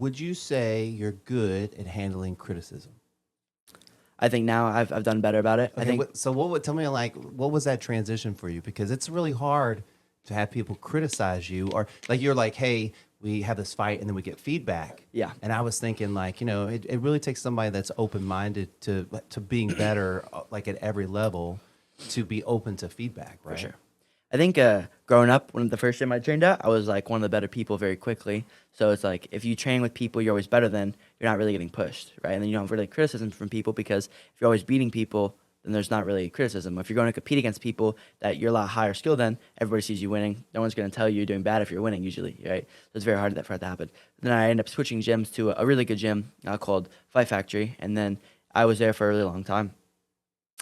Would you say you're good at handling criticism? I think now I've done better about it. I Okay, think so what would tell me like what was that transition for you? Because it's really hard to have people criticize you or like you're like, hey, we have this fight and then we get feedback. Yeah. And I was thinking like, it really takes somebody that's open minded to being better like at every level to be open to feedback, right? For sure. I think growing up, when the first gym I trained at, I was like one of the better people very quickly. So it's like if you train with people you're always better than, you're not really getting pushed, right? And then you don't have really criticism from people because if you're always beating people, then there's not really criticism. If you're going to compete against people that you're a lot higher skill than, everybody sees you winning. No one's going to tell you you're doing bad if you're winning usually, right? So it's very hard for that to happen. Then I ended up switching gyms to a really good gym called Fight Factory, and then I was there for a really long time.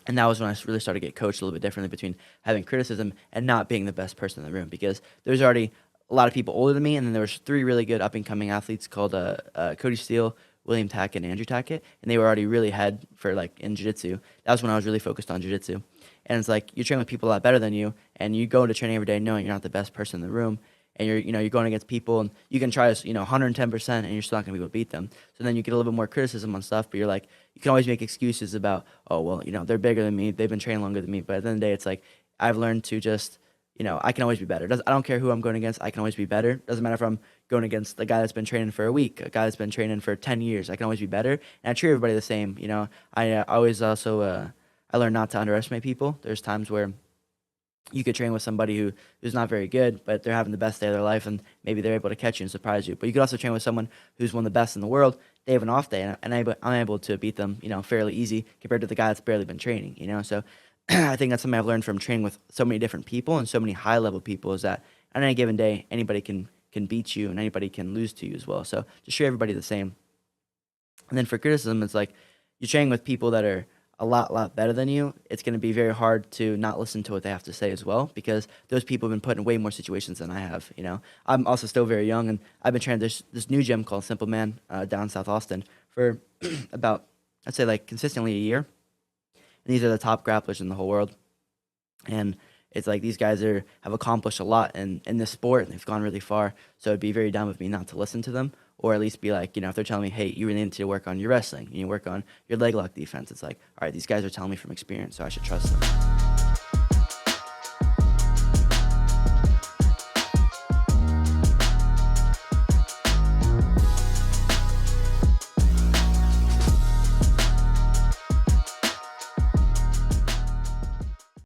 And that was when I really started to get coached a little bit differently between having criticism and not being the best person in the room because there's already a lot of people older than me, and then there was three really good up-and-coming athletes called Cody Steele, William Tackett, and Andrew Tackett, and they were already really ahead for like in jiu-jitsu. That was when I was really focused on jiu-jitsu. And it's like you train with people a lot better than you, and you go into training every day knowing you're not the best person in the room, and you're going against people, and you can try 110%, and you're still not going to be able to beat them. So then you get a little bit more criticism on stuff, but you're like, you can always make excuses about, oh, well, they're bigger than me, they've been training longer than me. But at the end of the day, it's like, I've learned to just, I can always be better. I don't care who I'm going against, I can always be better. Doesn't matter if I'm going against the guy that's been training for a week, a guy that's been training for 10 years, I can always be better. And I treat everybody the same, I always also, I learn not to underestimate people. There's times where you could train with somebody who's not very good, but they're having the best day of their life, and maybe they're able to catch you and surprise you. But you could also train with someone who's one of the best in the world. They have an off day, and I'm able to beat them, fairly easy compared to the guy that's barely been training, So I think that's something I've learned from training with so many different people and so many high-level people is that on any given day, anybody can beat you and anybody can lose to you as well. So just treat everybody the same. And then for criticism, it's like you're training with people that are a lot better than you. It's going to be very hard to not listen to what they have to say as well because those people have been put in way more situations than I have. I'm also still very young, and I've been training this new gym called Simple Man down South Austin for about, I'd say like consistently a year. And these are the top grapplers in the whole world. And it's like these guys have accomplished a lot in this sport, and they've gone really far. So it'd be very dumb of me not to listen to them, or at least be like, if they're telling me, hey, you really need to work on your wrestling, you need to work on your leg lock defense. It's like, all right, these guys are telling me from experience, so I should trust them.